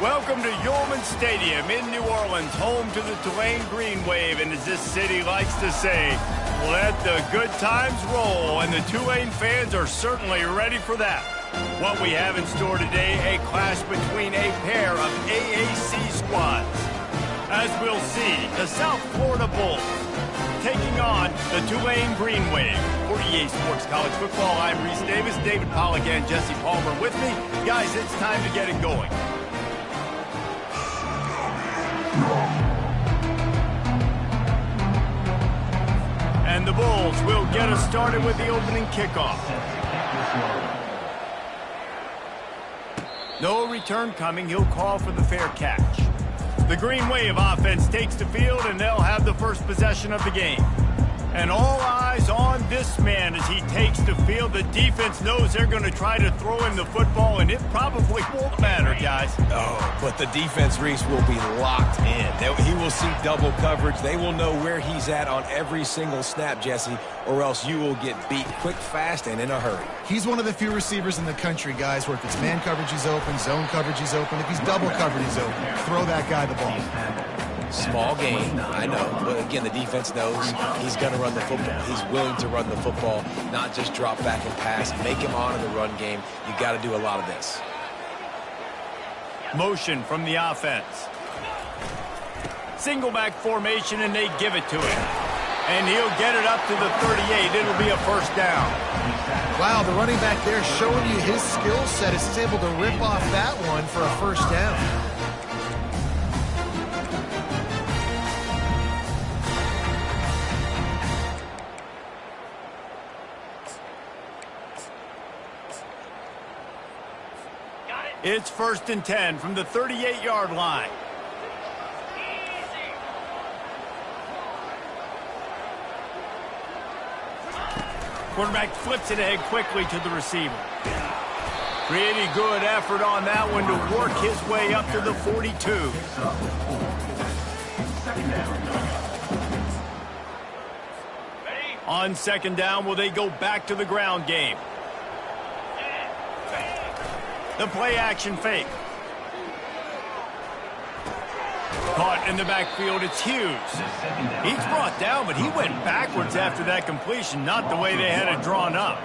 Welcome to Yulman Stadium in New Orleans, home to the Tulane Green Wave, and as this city likes to say, let the good times roll, and the Tulane fans are certainly ready for that. What we have in store today, a clash between a pair of AAC squads. As we'll see, the South Florida Bulls taking on the Tulane Green Wave. For EA Sports College Football, I'm Reese Davis, David Pollack, and Jesse Palmer with me. Guys, it's time to get it going. And the Bulls will get us started with the opening kickoff. No return coming. He'll call for the fair catch. The Green Wave offense takes the field, and they'll have the first possession of the game. And all eyes on this man as he takes the field. The defense knows they're going to try to throw him the football, and it probably won't matter, guys. Oh, but the defense, Reese, will be locked in. He will see double coverage. They will know where he's at on every single snap, Jesse, or else you will get beat quick, fast, and in a hurry. He's one of the few receivers in the country, guys, where if it's man coverage, he's open, zone coverage, he's open. If he's double covered, he's open. Throw that guy the ball. Small game, I know. But again, the defense knows he's going to run the football. He's willing to run the football, not just drop back and pass. Make him honor the run game. You got to do a lot of this. Motion from the offense. Single back formation, and they give it to him. And he'll get it up to the 38. It'll be a first down. Wow, the running back there showing you his skill set is able to rip off that one for a first down. It's 1st and 10 from the 38-yard line. Quarterback flips it ahead quickly to the receiver. Pretty good effort on that one to work his way up to the 42. On 2nd down, will they go back to the ground game? The play-action fake. Caught in the backfield, it's Hughes. He's brought down, but he went backwards after that completion, not the way they had it drawn up.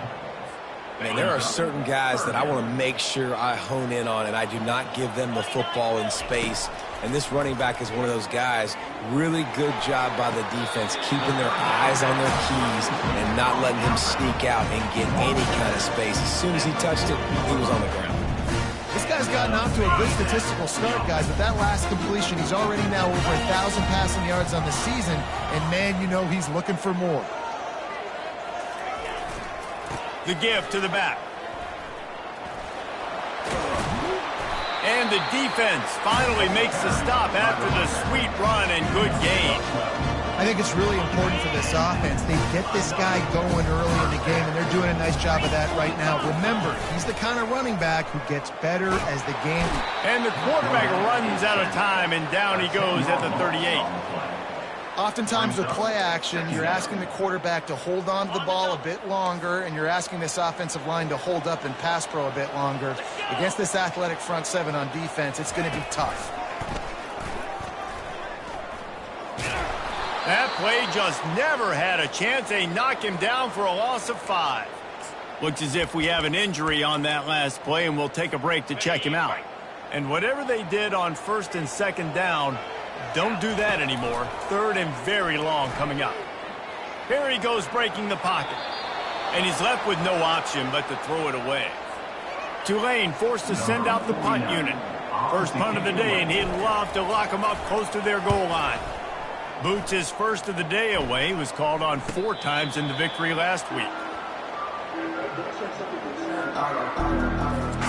Man, there are certain guys that I want to make sure I hone in on, and I do not give them the football in space. And this running back is one of those guys. Really good job by the defense, keeping their eyes on their keys and not letting him sneak out and get any kind of space. As soon as he touched it, he was on the ground. This guy's gotten off to a good statistical start, guys. With that last completion, he's already now over 1,000 passing yards on the season. And, man, you know he's looking for more. The give to the back. And the defense finally makes the stop after the sweet run and good gain. I think it's really important for this offense. They get this guy going early in the game, and they're doing a nice job of that right now. Remember, he's the kind of running back who gets better as the game. And the quarterback runs out of time, and down he goes at the 38. Oftentimes with play action, you're asking the quarterback to hold on to the ball a bit longer, and you're asking this offensive line to hold up and pass pro a bit longer. Against this athletic front seven on defense, it's going to be tough. That play just never had a chance. They knock him down for a loss of 5. Looks as if we have an injury on that last play, and we'll take a break to check him out. And whatever they did on 1st and 2nd down, don't do that anymore. 3rd and very long coming up. Here he goes breaking the pocket. And he's left with no option but to throw it away. Tulane forced to send out the punt unit. First punt of the day, and he'd love to lock them up close to their goal line. Boots his first of the day away. He was called on 4 times in the victory last week.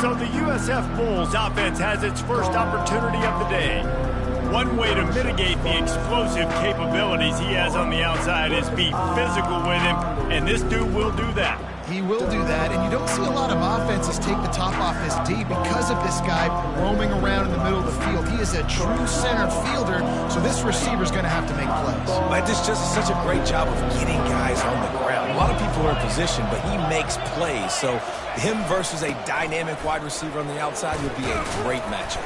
So the USF Bulls offense has its first opportunity of the day. One way to mitigate the explosive capabilities he has on the outside is be physical with him, and this dude will do that. He will do that, and you don't see a lot of offenses take the top off this D because of this guy roaming around in the middle of the field. He is a true center fielder, so this receiver's going to have to make plays. But this just such a great job of getting guys on the ground. A lot of people are in position, but he makes plays. So him versus a dynamic wide receiver on the outside would be a great matchup.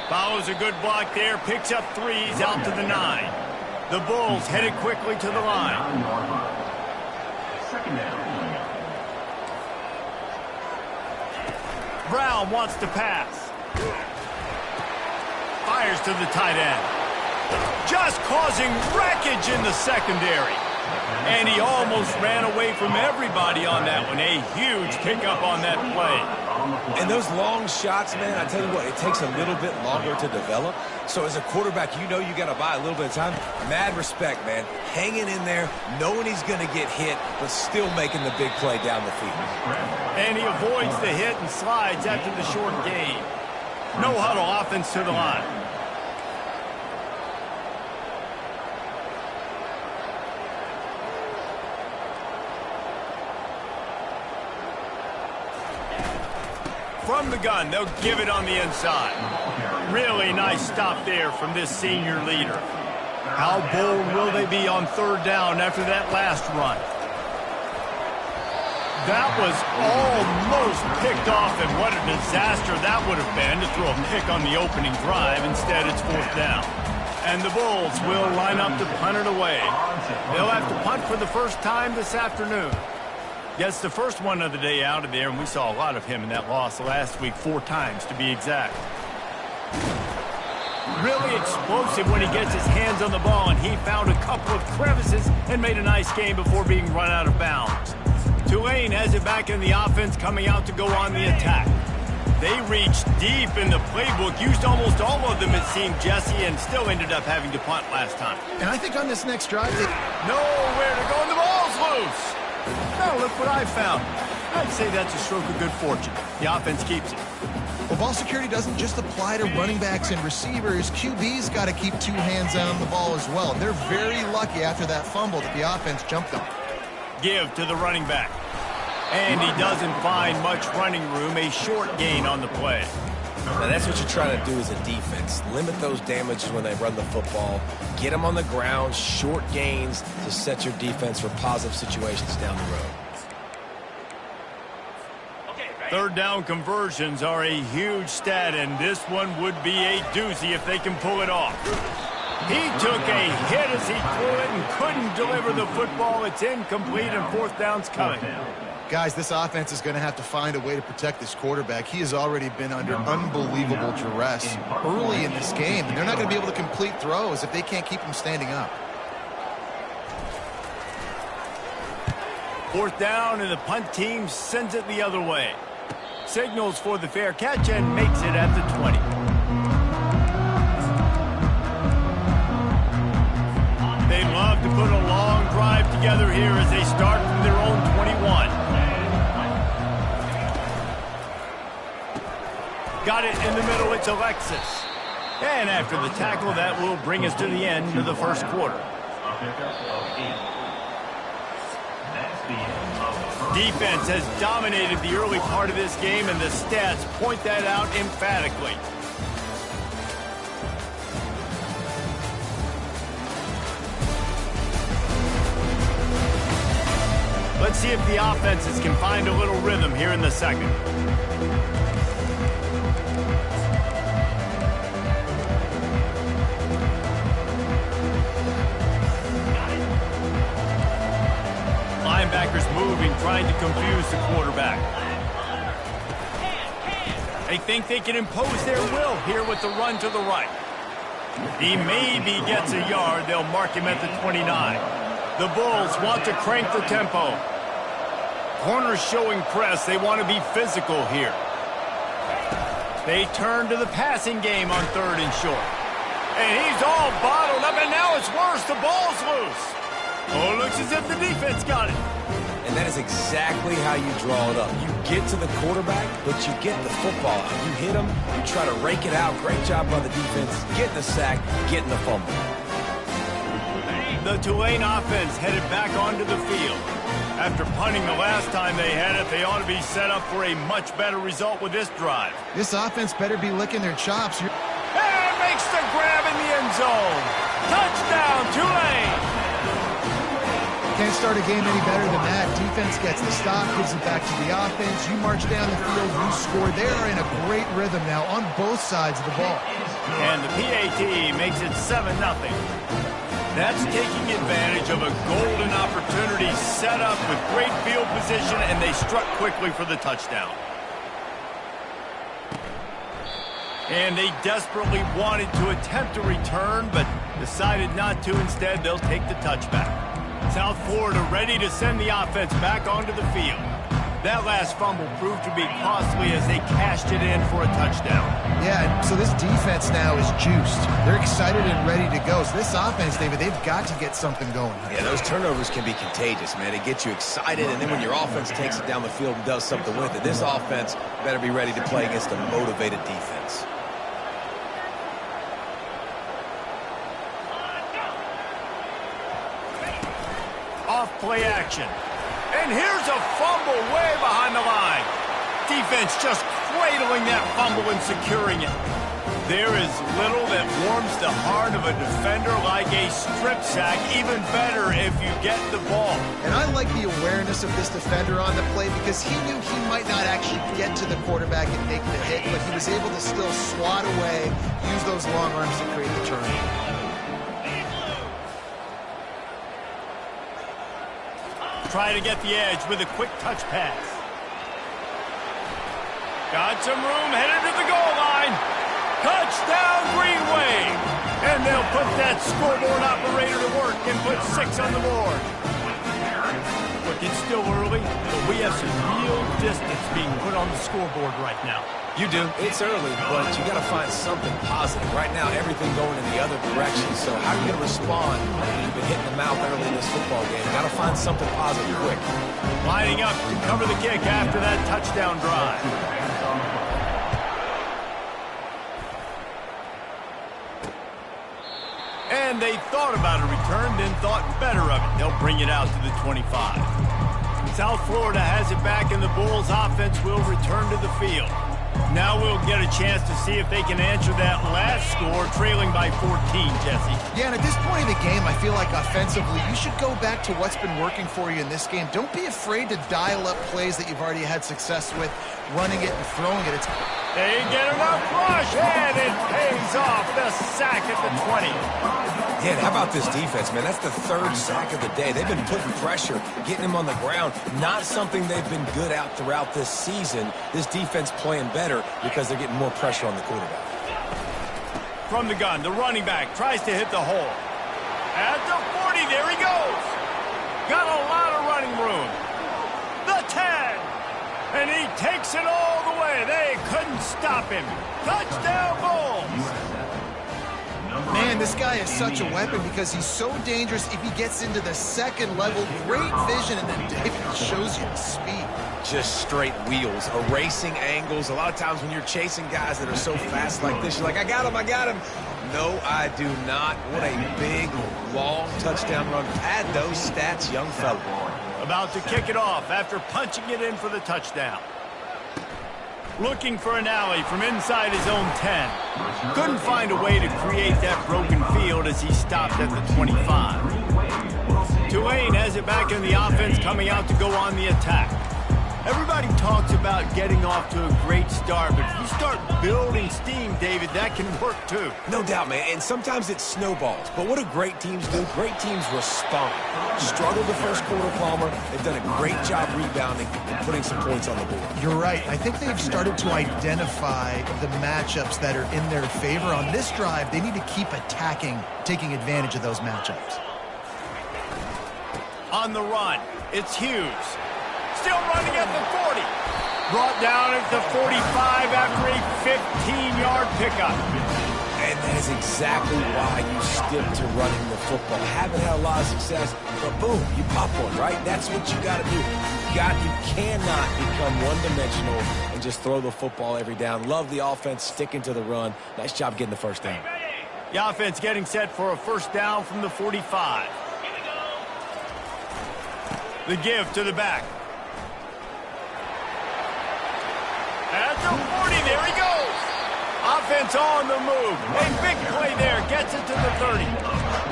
Follows a good block there, picks up threes out to the 9. The Bulls headed quickly to the line. Brown wants to pass. Fires to the tight end. Just causing wreckage in the secondary. And he almost ran away from everybody on that one. A huge pickup on that play. And those long shots, man, I tell you what, it takes a little bit longer to develop. So as a quarterback, you know you got to buy a little bit of time. Mad respect, man. Hanging in there, knowing he's going to get hit, but still making the big play down the field. And he avoids the hit and slides after the short gain. No huddle offense to the line. From the gun, they'll give it on the inside. Really nice stop there from this senior leader. How bold will they be on third down after that last run? That was almost picked off, and what a disaster that would have been to throw a pick on the opening drive. Instead, it's fourth down. And the Bulls will line up to punt it away. They'll have to punt for the first time this afternoon. Gets the first one of the day out of there, and we saw a lot of him in that loss last week, 4 times to be exact. Really explosive when he gets his hands on the ball, and he found a couple of crevices and made a nice game before being run out of bounds. Tulane has it back in the offense, coming out to go on the attack. They reached deep in the playbook, used almost all of them, it seemed, Jesse, and still ended up having to punt last time. And I think on this next drive, they... Nowhere to go, and the ball's loose. Now look what I found. I'd say that's a stroke of good fortune. The offense keeps it. Well, ball security doesn't just apply to running backs and receivers. QB's got to keep 2 hands on the ball as well. They're very lucky after that fumble that the offense jumped on. Give to the running back. And he doesn't find much running room, a short gain on the play. Now that's what you're trying to do as a defense. Limit those damages when they run the football. Get them on the ground, short gains to set your defense for positive situations down the road. Third down conversions are a huge stat, and this one would be a doozy if they can pull it off. He took a hit as he threw it and couldn't deliver the football. It's incomplete, and fourth down's coming. Guys, this offense is going to have to find a way to protect this quarterback. He has already been under unbelievable duress early in this game, and they're not going to be able to complete throws if they can't keep him standing up. Fourth down, and the punt team sends it the other way. Signals for the fair catch and makes it at the 20. They love to put a long drive together here as they start from their own 21. Got it in the middle, it's Alexis. And after the tackle, that will bring us to the end of the first quarter. Defense has dominated the early part of this game, and the stats point that out emphatically. Let's see if the offenses can find a little rhythm here in the second. Linebackers moving, trying to confuse the quarterback. They think they can impose their will here with the run to the right. He maybe gets a yard. They'll mark him at the 29. The Bulls want to crank the tempo. Corners showing press. They want to be physical here. They turn to the passing game on third and short. And he's all bottled up, and now it's worse. The ball's loose. Oh, it looks as if the defense got it. And that is exactly how you draw it up. You get to the quarterback, but you get the football out. You hit him, you try to rake it out. Great job by the defense. Getting the sack, getting the fumble. The Tulane offense headed back onto the field. After punting the last time they had it, they ought to be set up for a much better result with this drive. This offense better be licking their chops. And makes the grab in the end zone. Touchdown, Tulane! Can't start a game any better than that. Defense gets the stop, gives it back to the offense. You march down the field, you score. They are in a great rhythm now on both sides of the ball. And the PAT makes it 7-0. That's taking advantage of a golden opportunity set up with great field position, and they struck quickly for the touchdown. And they desperately wanted to attempt a return, but decided not to. Instead, they'll take the touchback. South Florida ready to send the offense back onto the field. That last fumble proved to be costly as they cashed it in for a touchdown. Yeah, so this defense now is juiced. They're excited and ready to go. So this offense, David, they've got to get something going. Yeah, those turnovers can be contagious, man. It gets you excited, and then when your offense takes it down the field and does something with it, this offense better be ready to play against a motivated defense. Off play action. And here's a fumble way behind the line. Defense just cradling that fumble and securing it. There is little that warms the heart of a defender like a strip sack. Even better if you get the ball. And I like the awareness of this defender on the play because he knew he might not actually get to the quarterback and make the hit, but he was able to still swat away, use those long arms to create the turnover. Try to get the edge with a quick touch pass. Got some room, headed to the goal line. Touchdown, Green Wave. And they'll put that scoreboard operator to work and put 6 on the board. Look, it's still early, but we have some real distance being put on the scoreboard right now. You do. It's early, but you got to find something positive. Right now, everything going in the other direction. So how are you going to respond? You've been hitting the mouth early in this football game. You got to find something positive quick. Lining up to cover the kick after that touchdown drive. And they thought about a return, then thought better of it. They'll bring it out to the 25. South Florida has it back, and the Bulls offense will return to the field. Now we'll get a chance to see if they can answer that last score, trailing by 14, Jesse. Yeah, and at this point in the game, I feel like offensively, you should go back to what's been working for you in this game. Don't be afraid to dial up plays that you've already had success with, running it and throwing it. They get enough rush, and it pays off. The sack at the 20. Yeah, and how about this defense, man? That's the 3rd sack of the day. They've been putting pressure, getting him on the ground. Not something they've been good at throughout this season. This defense playing better because they're getting more pressure on the quarterback. From the gun, the running back tries to hit the hole. At the 40, there he goes. Got a lot of running room. The 10. And he takes it all the way. They couldn't stop him. Touchdown, Bulls. Man, this guy is such a weapon because he's so dangerous if he gets into the second level. Great vision, and then David shows you the speed. Just straight wheels, erasing angles. A lot of times when you're chasing guys that are so fast like this, you're like, I got him, I got him. No, I do not. What a big, long touchdown run. Pad those stats, young fella. About to kick it off after punching it in for the touchdown. Looking for an alley from inside his own 10. Couldn't find a way to create that broken field as he stopped at the 25. Tulane has it back in the offense, coming out to go on the attack. Everybody talks about getting off to a great start, but if you start building steam, David, that can work too. No doubt, man, and sometimes it snowballs. But what do great teams do? Great teams respond. Struggled the first quarter, Palmer. They've done a great job rebounding and putting some points on the board. You're right. I think they've started to identify the matchups that are in their favor. On this drive, they need to keep attacking, taking advantage of those matchups. On the run, it's Hughes. Still running at the 40. Brought down at the 45 after a 15-yard pickup. And that is exactly why you stick to running the football. Haven't had a lot of success, but boom, you pop one, right? That's what you got to do. You cannot become one-dimensional and just throw the football every down. Love the offense, sticking to the run. Nice job getting the first down. The offense getting set for a first down from the 45. The give to the back. At the 40, there he goes. offense on the move. A big play there. Gets it to the 30.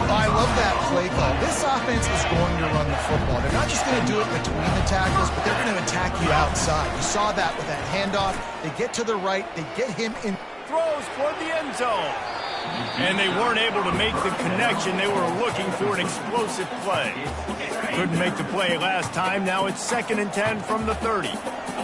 I love that play call. This offense is going to run the football. They're not just going to do it between the tackles, but they're going to attack you outside. You saw that with that handoff. They get to the right. They get him in. Throws for the end zone. And they weren't able to make the connection. They were looking for an explosive play. Couldn't make the play last time. Now it's 2nd and 10 from the 30.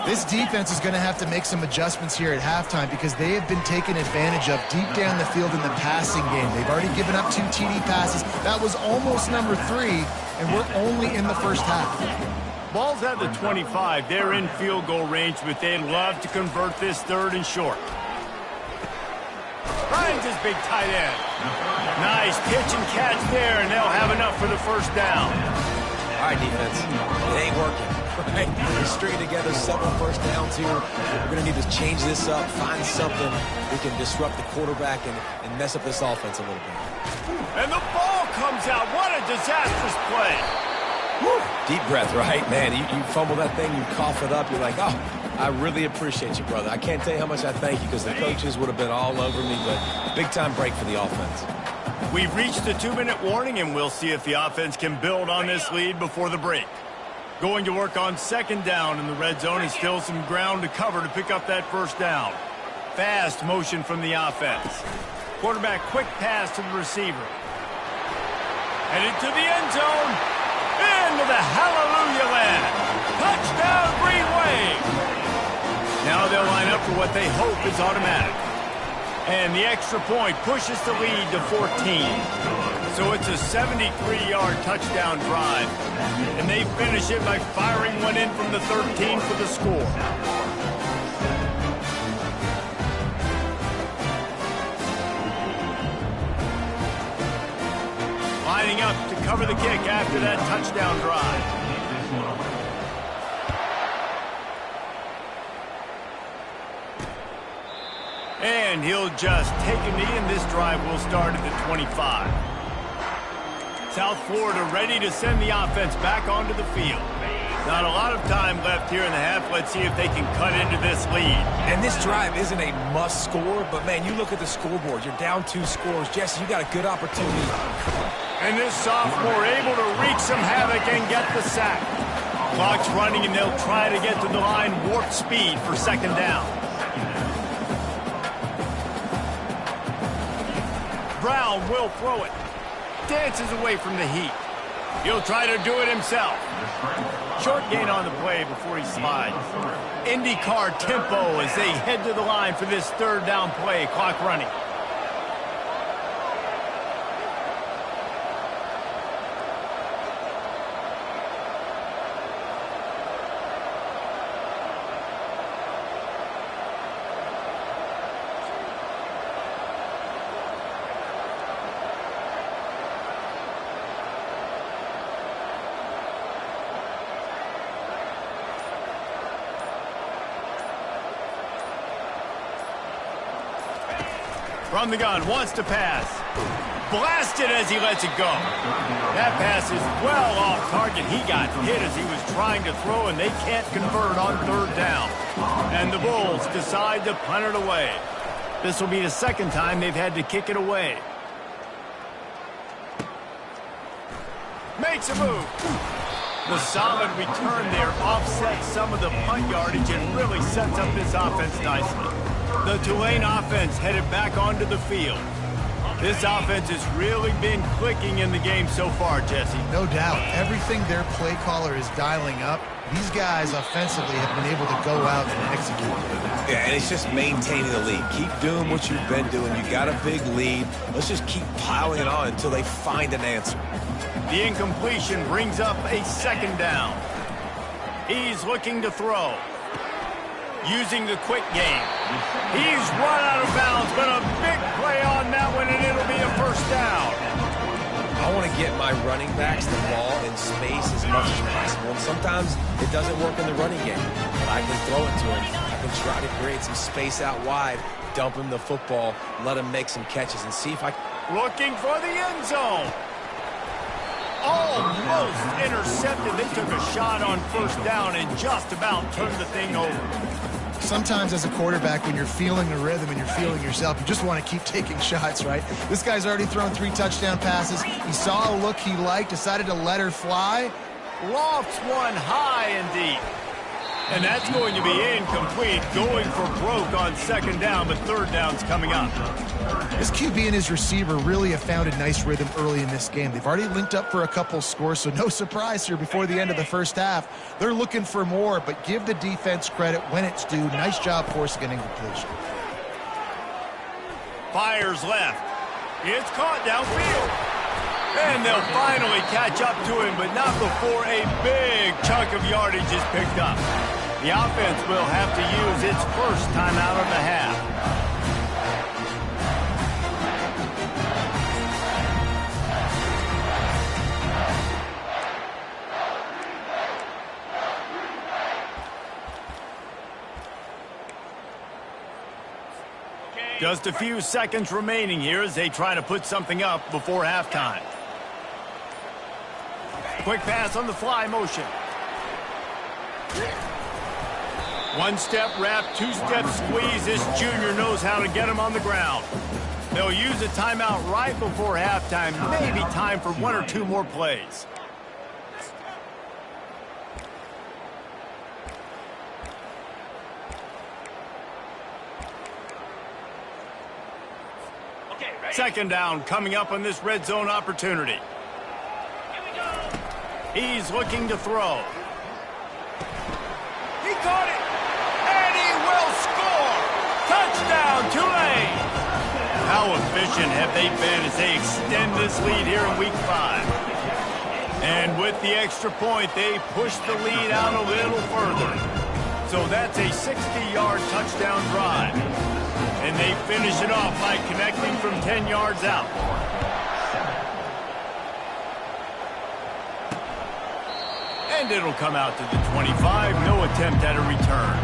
This defense is going to have to make some adjustments here at halftime because they have been taken advantage of deep down the field in the passing game. They've already given up 2 TD passes. That was almost number 3, and we're only in the first half. Ball's at the 25. They're in field goal range, but they'd love to convert this 3rd and short. Finds his big tight end. Nice pitch and catch there, and they'll have enough for the first down. All right, defense. It ain't working. Right? We're stringing together several first downs here. We're going to need to change this up, find something we can disrupt the quarterback and mess up this offense a little bit. And the ball comes out. What a disastrous play. Woo. Deep breath, right? Man, you fumble that thing, you cough it up, you're like, oh, I really appreciate you, brother. I can't tell you how much I thank you because the coaches would have been all over me, but big-time break for the offense. We've reached the 2-minute warning, and we'll see if the offense can build on this lead before the break. Going to work on 2nd down in the red zone, and still some ground to cover to pick up that first down. Fast motion from the offense. Quarterback quick pass to the receiver. Headed to the end zone. Into the hallelujah land. Touchdown, Green Wave. Now they'll line up for what they hope is automatic. And the extra point pushes the lead to 14. So it's a 73-yard touchdown drive. And they finish it by firing one in from the 13 for the score. Lining up to cover the kick after that touchdown drive. And he'll just take a knee, and this drive will start at the 25. South Florida ready to send the offense back onto the field. Not a lot of time left here in the half. Let's see if they can cut into this lead. And this drive isn't a must score, but, man, you look at the scoreboard. You're down 2 scores. Jesse, you got a good opportunity. And this sophomore able to wreak some havoc and get the sack. Clock's running, and they'll try to get to the line warp speed for 2nd down. Brown will throw it. Dances away from the heat. He'll try to do it himself. Short gain on the play before he slides. IndyCar tempo as they head to the line for this 3rd down play. Clock running. From the gun, wants to pass. Blasted as he lets it go. That pass is well off target. He got hit as he was trying to throw, and they can't convert on 3rd down. And the Bulls decide to punt it away. This will be the 2nd time they've had to kick it away. Makes a move. The solid return there offsets some of the punt yardage and really sets up this offense nicely. The Tulane offense headed back onto the field. This offense has really been clicking in the game so far, Jesse. No doubt. Everything their play caller is dialing up, these guys offensively have been able to go out and execute. Yeah, and it's just maintaining the lead. Keep doing what you've been doing. You got a big lead. Let's just keep piling it on until they find an answer. The incompletion brings up a 2nd down. He's looking to throw. Using the quick game. He's run out of bounds, but a big play on that one, and it'll be a first down. I want to get my running backs the ball in space as much as possible, and sometimes it doesn't work in the running game. But I can throw it to him. I can try to create some space out wide, dump him the football, let him make some catches, and see if I... Looking for the end zone. Almost intercepted. They took a shot on first down and just about turned the thing over. Sometimes as a quarterback, when you're feeling the rhythm and you're feeling yourself, you just want to keep taking shots, right? This guy's already thrown 3 touchdown passes. He saw a look he liked, decided to let her fly. Lofts one high and deep. And that's going to be incomplete, going for broke on second down, but third down's coming up. This QB and his receiver really have found a nice rhythm early in this game. They've already linked up for a couple scores, so no surprise here before the end of the first half. They're looking for more, but give the defense credit when it's due. Nice job forcing an incompletion. Fires left. It's caught downfield. And they'll finally catch up to him, but not before a big chunk of yardage is picked up. The offense will have to use its first timeout of the half. Just a few seconds remaining here as they try to put something up before halftime. Quick pass on the fly motion. One step wrap, 2-step squeeze. This junior knows how to get him on the ground. They'll use a timeout right before halftime. Maybe time for 1 or 2 more plays. Second down coming up on this red zone opportunity. He's looking to throw. He caught it, and he will score. Touchdown, Tulane. How efficient have they been as they extend this lead here in week 5? And with the extra point, they push the lead out a little further. So that's a 60-yard touchdown drive. And they finish it off by connecting from 10 yards out. And it'll come out to the 25. No attempt at a return.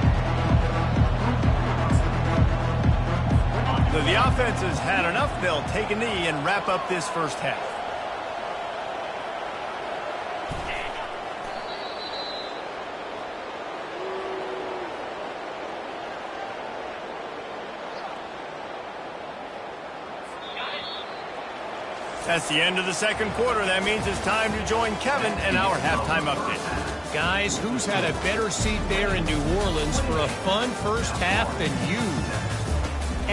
So the offense has had enough. They'll take a knee and wrap up this first half. That's the end of the second quarter. That means it's time to join Kevin and our halftime update. Guys, who's had a better seat there in New Orleans for a fun first half than you?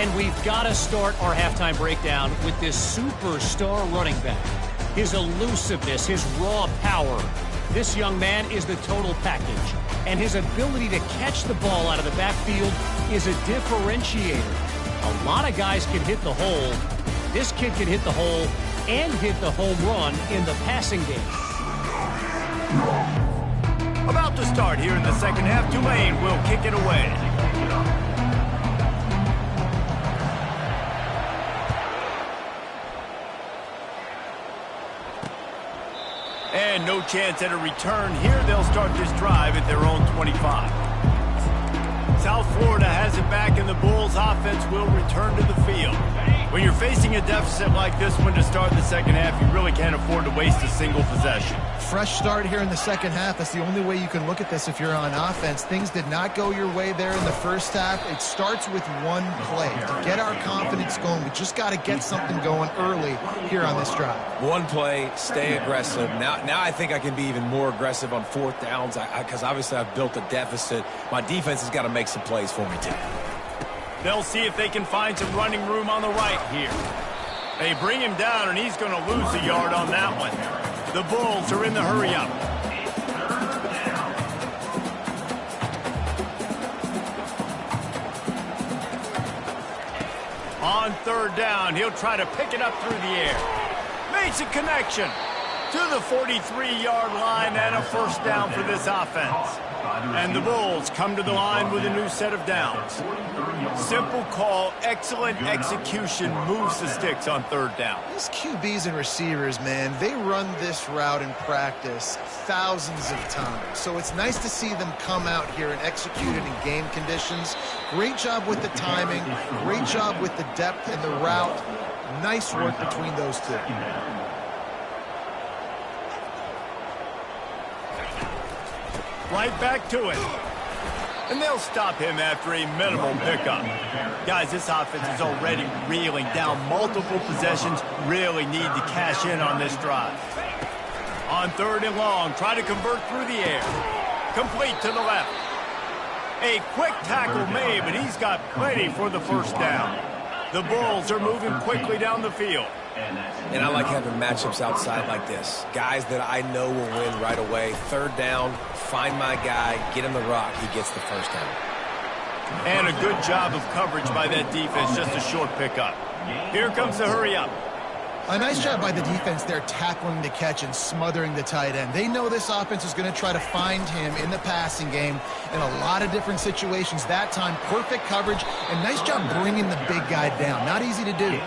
And we've got to start our halftime breakdown with this superstar running back. His elusiveness, his raw power. This young man is the total package. And his ability to catch the ball out of the backfield is a differentiator. A lot of guys can hit the hole. This kid can hit the hole and hit the home run in the passing game. About to start here in the second half. Tulane will kick it away. And no chance at a return here. They'll start this drive at their own 25. South Florida has it back, and the Bulls offense will return to the field. When you're facing a deficit like this one to start the second half, you really can't afford to waste a single possession. Fresh start here in the second half. That's the only way you can look at this if you're on offense. Things did not go your way there in the first half. It starts with one play. To get our confidence going, we just got to get something going early here on this drive. One play, stay aggressive. Now I think I can be even more aggressive on fourth downs because obviously I've built a deficit. My defense has got to make some plays for me too. They'll see if they can find some running room on the right here. They bring him down, and he's going to lose a yard on that one. The Bulls are in the hurry-up. On third down, he'll try to pick it up through the air. Makes a connection to the 43-yard line and a first down for this offense. And the Bulls come to the line with a new set of downs. Simple call, excellent execution, moves the sticks on third down. These QBs and receivers, man, they run this route in practice thousands of times. So it's nice to see them come out here and execute it in game conditions. Great job with the timing, great job with the depth and the route. Nice work between those two. right back to it. And they'll stop him after a minimal pickup. Guys, this offense is already reeling down multiple possessions. Really need to cash in on this drive. On 3rd and long, try to convert through the air. Complete to the left. A quick tackle made, but he's got plenty for the first down. The Bulls are moving quickly down the field. And I like having matchups outside like this. Guys that I know will win right away. 3rd down, find my guy, get him the rock, he gets the first down. And a good job of coverage by that defense, just a short pickup. Here comes the hurry up. A nice job by the defense there tackling the catch and smothering the tight end. They know this offense is going to try to find him in the passing game in a lot of different situations. That time, perfect coverage, and nice job bringing the big guy down. Not easy to do.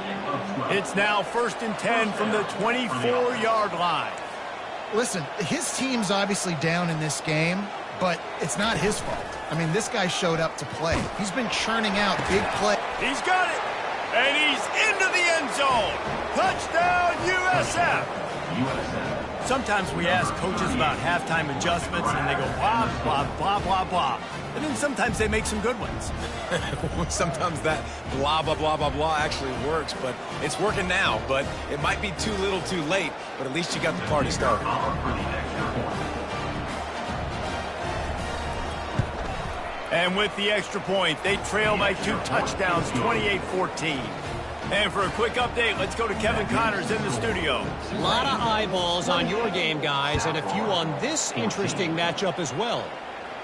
It's now 1st and 10 from the 24-yard line. Listen, his team's obviously down in this game, but it's not his fault. I mean, this guy showed up to play. He's been churning out big plays. He's got it, and he's into the end zone. Touchdown, USF. Sometimes we ask coaches about halftime adjustments, and they go blah, blah, blah, blah, blah. And then sometimes they make some good ones. Sometimes that blah, blah, blah, blah, blah actually works, but it's working now. But it might be too little too late, but at least you got the party started. And with the extra point, they trail by 2 touchdowns, 28-14. And for a quick update, let's go to Kevin Connors in the studio. A lot of eyeballs on your game, guys, and a few on this interesting matchup as well.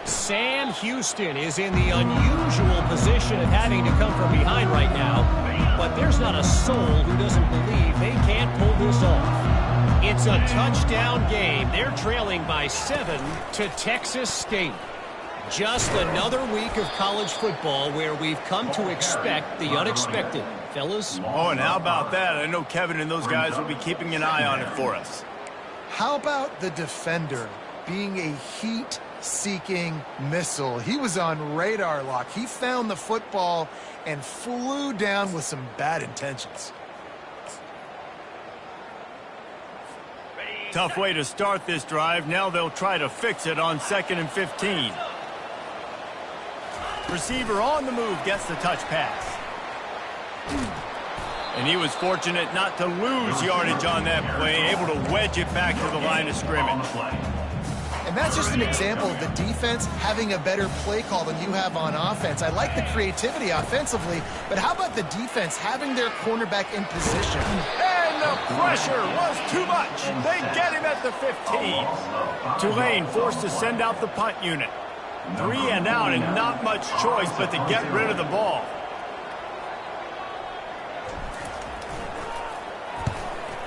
Sam Houston is in the unusual position of having to come from behind right now, but there's not a soul who doesn't believe they can't pull this off. It's a touchdown game. They're trailing by 7 to Texas State. Just another week of college football where we've come to expect the unexpected. Fellas? Oh, and how about that? I know Kevin and those guys will be keeping an eye on it for us. How about the defender being a heat-seeking missile? He was on radar lock. He found the football and flew down with some bad intentions. Tough way to start this drive. Now they'll try to fix it on 2nd and 15. Receiver on the move gets the touch pass. And he was fortunate not to lose yardage on that play, able to wedge it back to the line of scrimmage. And that's just an example of the defense having a better play call than you have on offense. I like the creativity offensively, but how about the defense having their cornerback in position? And the pressure was too much. They get him at the 15. Tulane forced to send out the punt unit. 3 and out and not much choice but to get rid of the ball.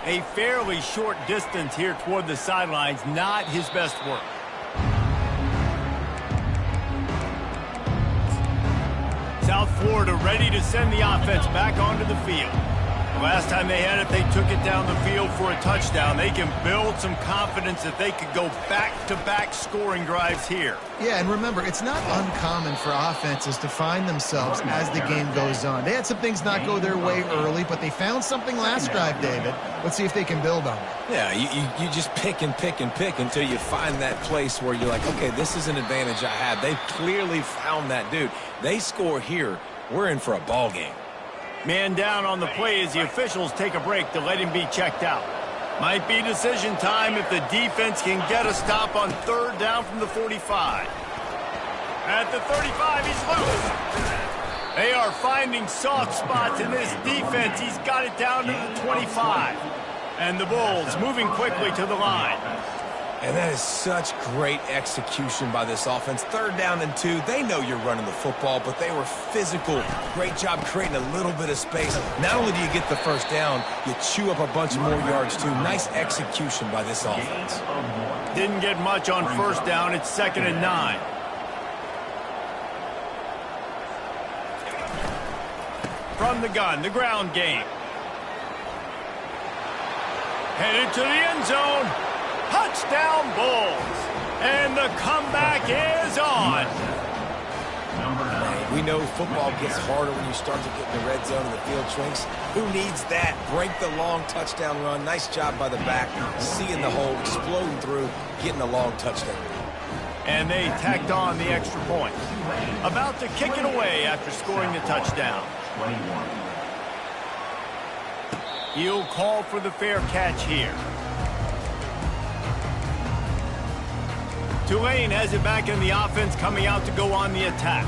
A fairly short distance here toward the sidelines, not his best work. South Florida ready to send the offense back onto the field. Last time they had it, they took it down the field for a touchdown. They can build some confidence that they could go back-to-back scoring drives here. Yeah, and remember, it's not uncommon for offenses to find themselves as the game goes on. They had some things not go their way early, but they found something last drive, David. Let's see if they can build on it. Yeah, you just pick and pick and pick until you find that place where you're like, okay, this is an advantage I have. They clearly found that dude. They score here, we're in for a ball game. Man down on the play as the officials take a break to let him be checked out. Might be decision time if the defense can get a stop on 3rd down from the 45. At the 35, he's loose. They are finding soft spots in this defense. He's got it down to the 25. And the Bulls moving quickly to the line. And that is such great execution by this offense. 3rd down and 2. They know you're running the football, but they were physical. Great job creating a little bit of space. Not only do you get the first down, you chew up a bunch more yards, too. Nice execution by this offense. Didn't get much on 1st down. It's 2nd and 9. From the gun, the ground game. Headed to the end zone. Touchdown Bulls. And the comeback is on. We know football gets harder when you start to get in the red zone and the field shrinks. Who needs that? Break the long touchdown run. Nice job by the back. Seeing the hole, exploding through, getting a long touchdown. And they tacked on the extra point. About to kick it away after scoring the touchdown. He'll call for the fair catch here. Tulane has it back in the offense, coming out to go on the attack.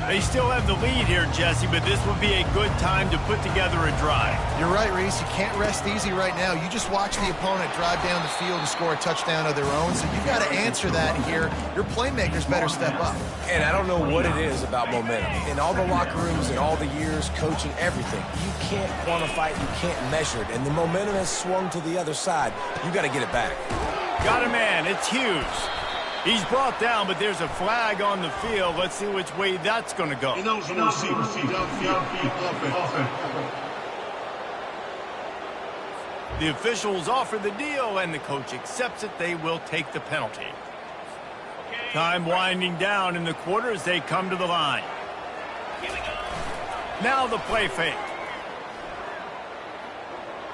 They still have the lead here, Jesse, but this would be a good time to put together a drive. You're right, Reese. You can't rest easy right now. You just watch the opponent drive down the field and score a touchdown of their own, so you've got to answer that here. Your playmakers better step up. And I don't know what it is about momentum. In all the locker rooms and all the years, coaching, everything, you can't quantify it, you can't measure it. And the momentum has swung to the other side. You got to get it back. Got a man. It's Hughes. He's brought down, but there's a flag on the field. Let's see which way that's going to go. The officials offer the deal, and the coach accepts it. They will take the penalty. Time winding down in the quarter as they come to the line. Now the play fake.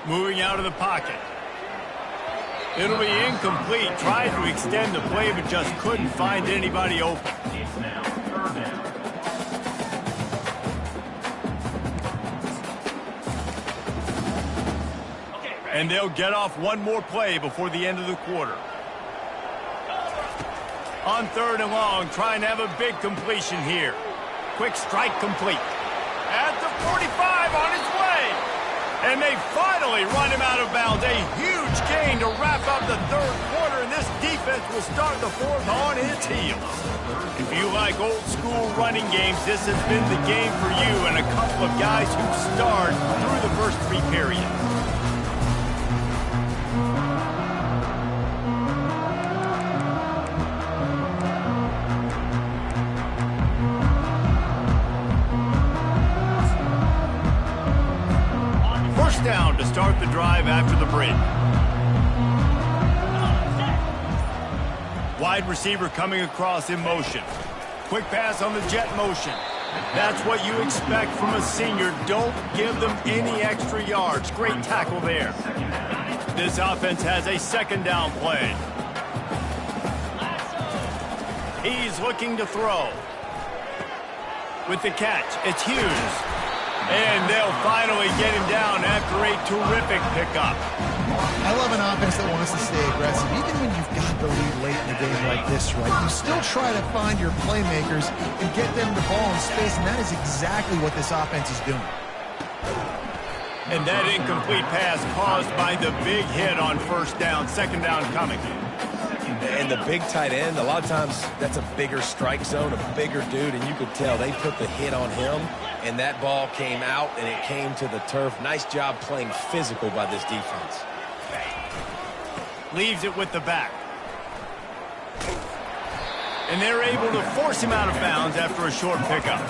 Moving out of the pocket. It'll be incomplete. Tried to extend the play, but just couldn't find anybody open. And they'll get off one more play before the end of the quarter. On 3rd and long, trying to have a big completion here. Quick strike complete. At the 45 on his way. And they finally run him out of bounds. A huge gain to wrap up the 3rd quarter, and this defense will start the 4th on its heels. If you like old school running games, this has been the game for you and a couple of guys who starred through the first 3 periods. Down to start the drive after the break. Wide receiver coming across in motion. Quick pass on the jet motion. That's what you expect from a senior. Don't give them any extra yards. Great tackle there. This offense has a 2nd down play. He's looking to throw. With the catch, it's Hughes. And they'll finally get him down after a terrific pickup. I love an offense that wants to stay aggressive. Even when you've got the lead late in the game like this, right? You still try to find your playmakers and get them the ball in space, and that is exactly what this offense is doing. And that incomplete pass caused by the big hit on 1st down, 2nd down coming. And the big tight end, a lot of times that's a bigger strike zone, a bigger dude, and you could tell they put the hit on him, and that ball came out, and it came to the turf. Nice job playing physical by this defense. Leaves it with the back. And they're able to force him out of bounds after a short pickup.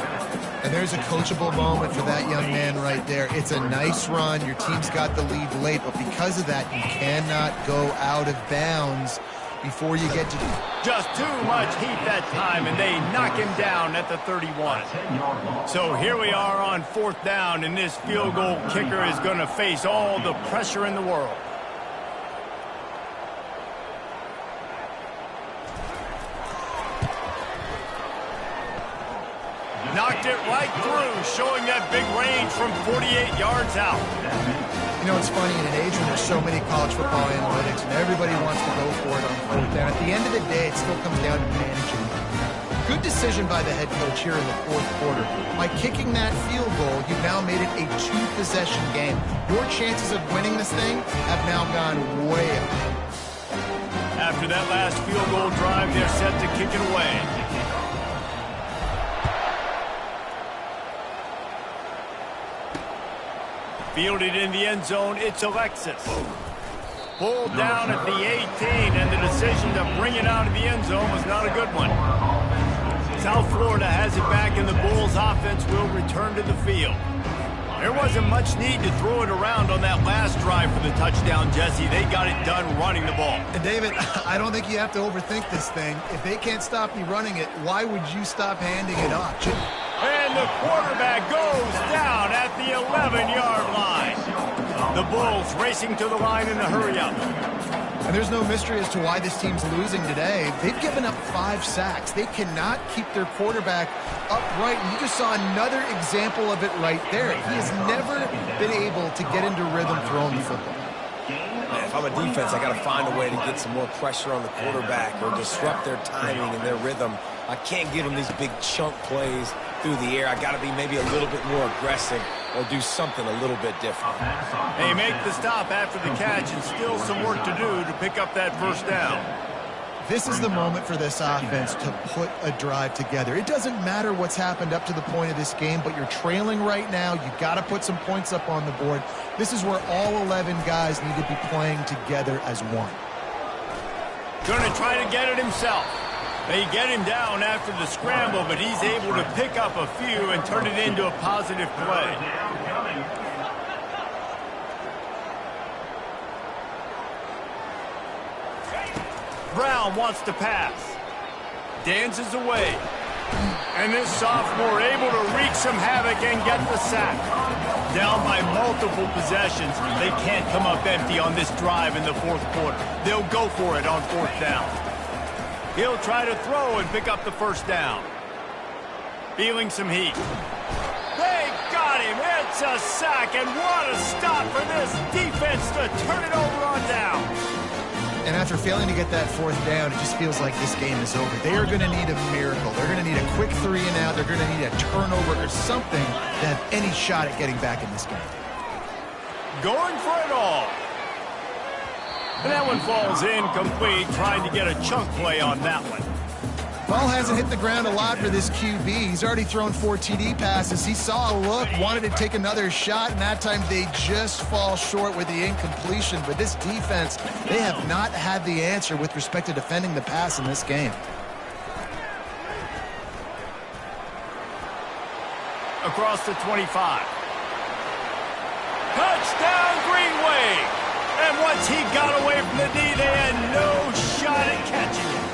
And there's a coachable moment for that young man right there. It's a nice run. Your team's got the lead late, but because of that, you cannot go out of bounds before you get to... Just too much heat that time, and they knock him down at the 31. So here we are on 4th down, and this field goal kicker is going to face all the pressure in the world. Knocked it right through, showing that big range from 48 yards out. You know, it's funny, in an age when there's so many college football analytics and everybody wants to go for it on 4th down, at the end of the day, it still comes down to managing. Good decision by the head coach here in the 4th quarter. By kicking that field goal, you've now made it a 2-possession game. Your chances of winning this thing have now gone way up. After that last field goal drive, they're set to kick it away. Fielded in the end zone, it's Alexis. Pulled down at the 18, and the decision to bring it out of the end zone was not a good one. South Florida has it back, and the Bulls offense will return to the field. There wasn't much need to throw it around on that last drive for the touchdown, Jesse. They got it done running the ball. And David, I don't think you have to overthink this thing. If they can't stop you running it, why would you stop handing it off? And the quarterback goes down at the 11-yard line. The Bulls racing to the line in a hurry-up. And there's no mystery as to why this team's losing today. They've given up 5 sacks. They cannot keep their quarterback upright. And you just saw another example of it right there. He has never been able to get into rhythm throwing the football. Man, if I'm a defense, I got to find a way to get some more pressure on the quarterback or disrupt their timing and their rhythm. I can't give them these big chunk plays through the air. I got to be maybe a little bit more aggressive or do something a little bit different. They make the stop after the catch and still some work to do to pick up that first down. This is the moment for this offense to put a drive together. It doesn't matter what's happened up to the point of this game, but you're trailing right now. You've got to put some points up on the board. This is where all 11 guys need to be playing together as one. Going to try to get it himself. They get him down after the scramble, but he's able to pick up a few and turn it into a positive play. Brown wants to pass. Dances away. And this sophomore able to wreak some havoc and get the sack. Down by multiple possessions. They can't come up empty on this drive in the fourth quarter. They'll go for it on 4th down. He'll try to throw and pick up the first down. Feeling some heat. They got him. It's a sack, and what a stop for this defense to turn it over on down. And after failing to get that 4th down, it just feels like this game is over. They are going to need a miracle. They're going to need a quick 3 and out. They're going to need a turnover or something to have any shot at getting back in this game. Going for it all. And that one falls incomplete, trying to get a chunk play on that one. Ball hasn't hit the ground a lot for this QB. He's already thrown 4 TD passes. He saw a look, wanted to take another shot, and that time they just fall short with the incompletion. But this defense, they have not had the answer with respect to defending the pass in this game. Across the 25. Touchdown, Greenway! And once he got away from the D, they had no shot at catching it.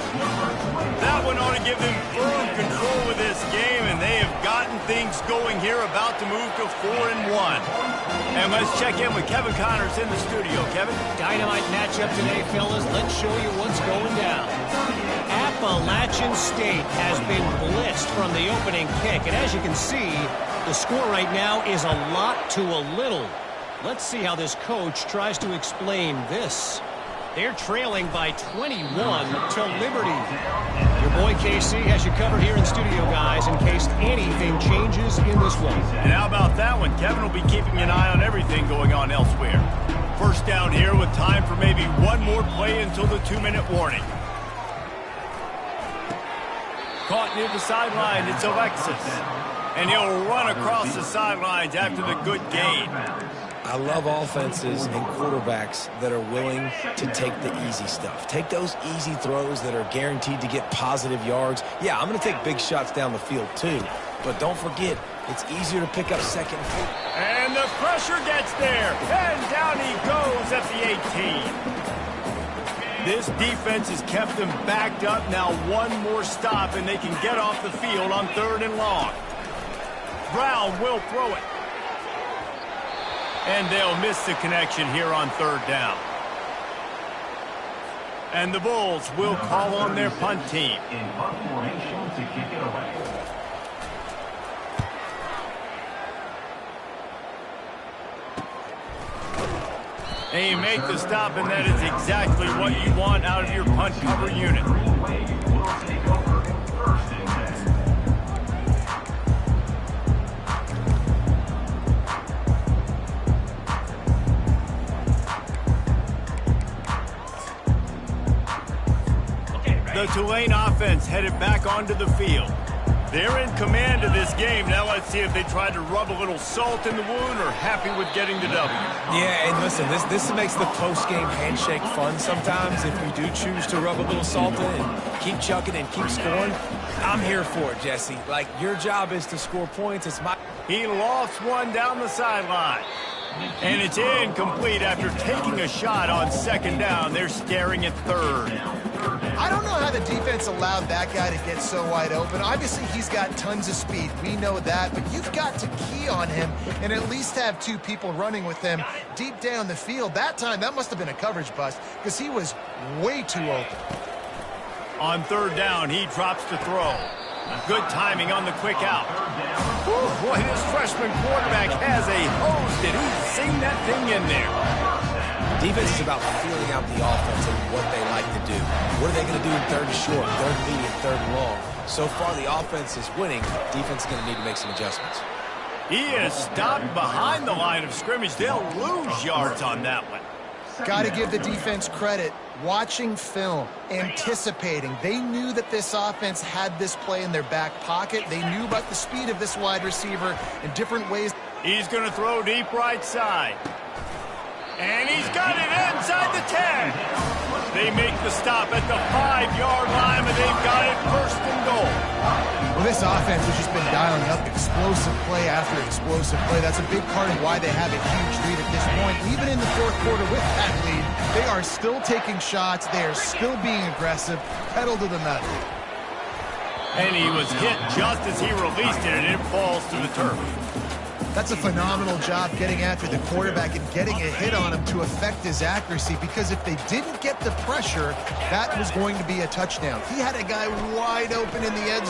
That one ought to give them firm control of this game, and they have gotten things going here, about to move to 4-1. And let's check in with Kevin Connors in the studio. Kevin? Dynamite matchup today, fellas. Let's show you what's going down. Appalachian State has been blitzed from the opening kick, and as you can see, the score right now is a lot to a little. Let's see how this coach tries to explain this. They're trailing by 21 to Liberty. Your boy KC has you covered here in studio, guys, in case anything changes in this one. And how about that one? Kevin will be keeping an eye on everything going on elsewhere. First down here with time for maybe one more play until the 2-minute warning. Caught near the sideline, it's Alexis. And he'll run across the sidelines after the good gain. I love offenses and quarterbacks that are willing to take the easy stuff. Take those easy throws that are guaranteed to get positive yards. Yeah, I'm going to take big shots down the field too. But don't forget, it's easier to pick up second. And the pressure gets there. And down he goes at the 18. This defense has kept them backed up. Now one more stop and they can get off the field on 3rd and long. Brown will throw it. And they'll miss the connection here on 3rd down. And the Bulls will call on their punt team. In punt formation to kick it away. They make the stop, and that is exactly what you want out of your punt cover unit. The Tulane offense headed back onto the field. They're in command of this game. Now let's see if they try to rub a little salt in the wound or happy with getting the W. Yeah, and listen, this makes the post-game handshake fun sometimes if we do choose to rub a little salt in and keep chucking and keep scoring. I'm here for it, Jesse. Like, your job is to score points. It's my... He lofts one down the sideline. And it's incomplete after taking a shot on 2nd down. They're staring at 3rd. I don't know how the defense allowed that guy to get so wide open. Obviously, he's got tons of speed. We know that, but you've got to key on him and at least have two people running with him deep down the field. That time, that must have been a coverage bust because he was way too open. On third down, he drops to throw. Good timing on the quick out. Whew, boy, this freshman quarterback has a hose. Did he sing that thing in there? Defense is about feeling out the offense and what they like to do. What are they going to do in third and short, third and medium, third and long? So far, the offense is winning. Defense is going to need to make some adjustments. He is stopped behind the line of scrimmage. They'll lose yards on that one. Got to give the defense credit. Watching film, anticipating. They knew that this offense had this play in their back pocket. They knew about the speed of this wide receiver in different ways. He's going to throw deep right side. And he's got it inside the 10. They make the stop at the 5-yard line, but they've got it first and goal. Well, this offense has just been dialing up explosive play after explosive play. That's a big part of why they have a huge lead at this point. Even in the fourth quarter with that lead, they are still taking shots. They are still being aggressive, pedal to the metal. And he was hit just as he released it, and it falls to the turf. That's a phenomenal job getting after the quarterback and getting a hit on him to affect his accuracy, because if they didn't get the pressure, that was going to be a touchdown. He had a guy wide open in the edge.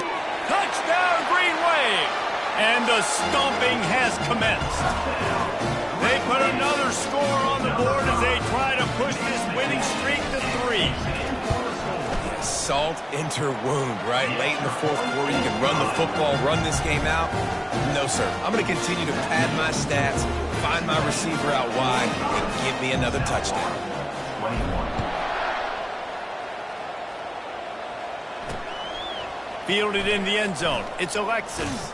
Touchdown, Green Wave! And the stomping has commenced. They put another score on the board as they try to push this winning streak to 3. Salt into wound, right? Late in the fourth quarter, you can run the football, run this game out. No, sir. I'm going to continue to pad my stats, find my receiver out wide, and give me another touchdown. Fielded in the end zone. It's Alexis.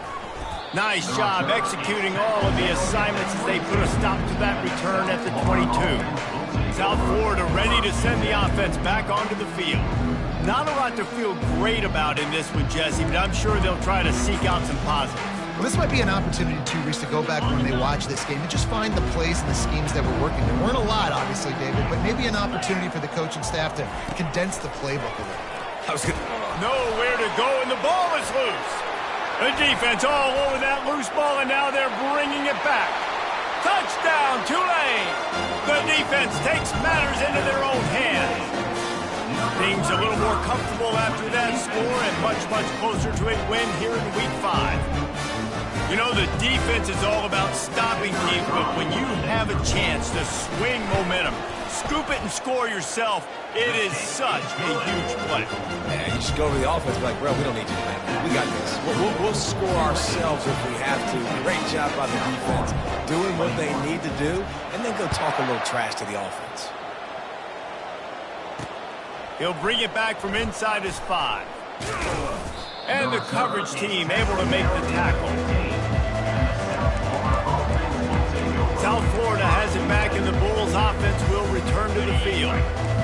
Nice job executing all of the assignments as they put a stop to that return at the 22. South Florida ready to send the offense back onto the field. Not a lot to feel great about in this one, Jesse, but I'm sure they'll try to seek out some positives. Well, this might be an opportunity, too, Reese, to go back when they watch this game and just find the plays and the schemes that were working. There weren't a lot, obviously, David, but maybe an opportunity for the coaching staff to condense the playbook a little. Nowhere to go, and the ball is loose. The defense all over that loose ball, and now they're bringing it back. Touchdown, Tulane! The defense takes matters into their own hands. Things a little more comfortable after that score and much, much closer to a win here in Week 5. You know, the defense is all about stopping teams, but when you have a chance to swing momentum, scoop it and score yourself, it is such a huge play. Man, you just go over the offense and be like, bro, we don't need you, man. We got this. We'll score ourselves if we have to. Great job by the defense, doing what they need to do, and then go talk a little trash to the offense. He'll bring it back from inside his 5. And the coverage team able to make the tackle. South Florida has it back, and the Bulls offense will return to the field.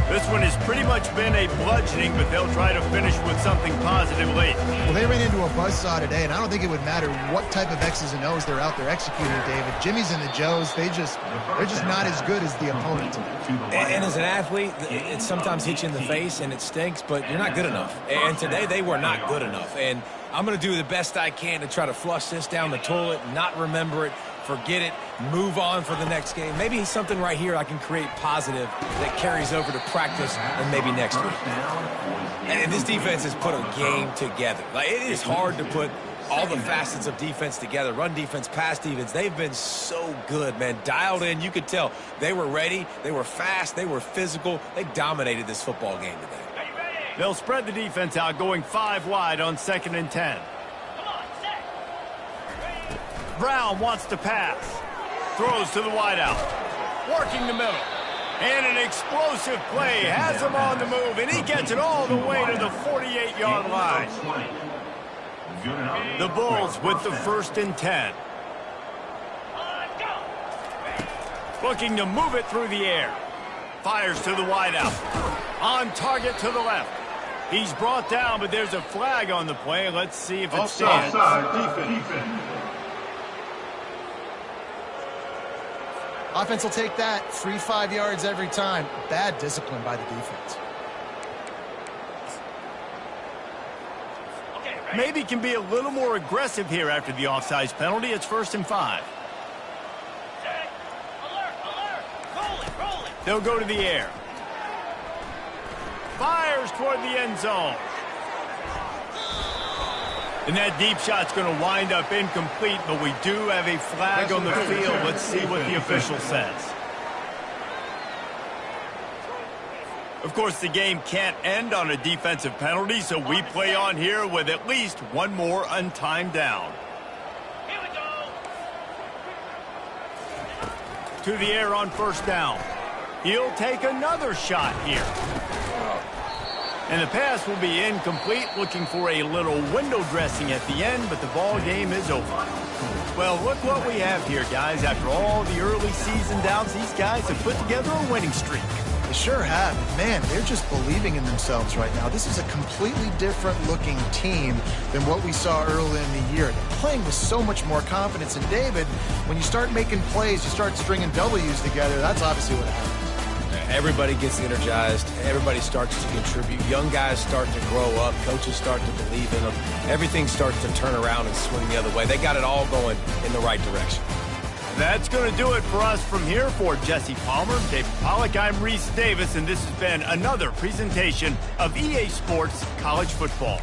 This one has pretty much been a bludgeoning, but they'll try to finish with something positive late. Well, they ran into a buzzsaw today, and I don't think it would matter what type of X's and O's they're out there executing, David. Jimmy's and the Joes, they're just not as good as the opponent today. And as an athlete, it sometimes hits you in the face, and it stinks, but you're not good enough. And today, they were not good enough. And I'm going to do the best I can to try to flush this down the toilet, not remember it, forget it, move on for the next game. Maybe something right here I can create positive that carries over to practice and maybe next week. And this defense has put a game together. Like, it is hard to put all the facets of defense together. Run defense, pass defense. They've been so good, man. Dialed in. You could tell they were ready. They were fast. They were physical. They dominated this football game today. They'll spread the defense out, going 5 wide on 2nd and 10. Brown wants to pass. Throws to the wideout. Working the middle. And an explosive play. Has him on the move, and he gets it all the way to the 48-yard line. The Bulls with the 1st and 10. Looking to move it through the air. Fires to the wideout. On target to the left. He's brought down, but there's a flag on the play. Let's see if it stands. Defense. Offense will take that. Free 5 yards every time. Bad discipline by the defense. maybe can be a little more aggressive here after the offsides penalty. It's 1st and 5. They'll go to the air. Fires toward the end zone. And that deep shot's going to wind up incomplete, but we do have a flag on the field. Let's see what the official says. Of course, the game can't end on a defensive penalty, so we play on here with at least one more untimed down. Here we go. To the air on 1st down. He'll take another shot here. And the pass will be incomplete, looking for a little window dressing at the end, but the ball game is over. Well, look what we have here, guys. After all the early season downs, these guys have put together a winning streak. They sure have. Man, they're just believing in themselves right now. This is a completely different looking team than what we saw early in the year. They're playing with so much more confidence. And David, when you start making plays, you start stringing W's together, that's obviously what happens. Everybody gets energized. Everybody starts to contribute. Young guys start to grow up. Coaches start to believe in them. Everything starts to turn around and swing the other way. They got it all going in the right direction. That's going to do it for us from here. For Jesse Palmer, David Pollack, I'm Reese Davis, and this has been another presentation of EA Sports College Football.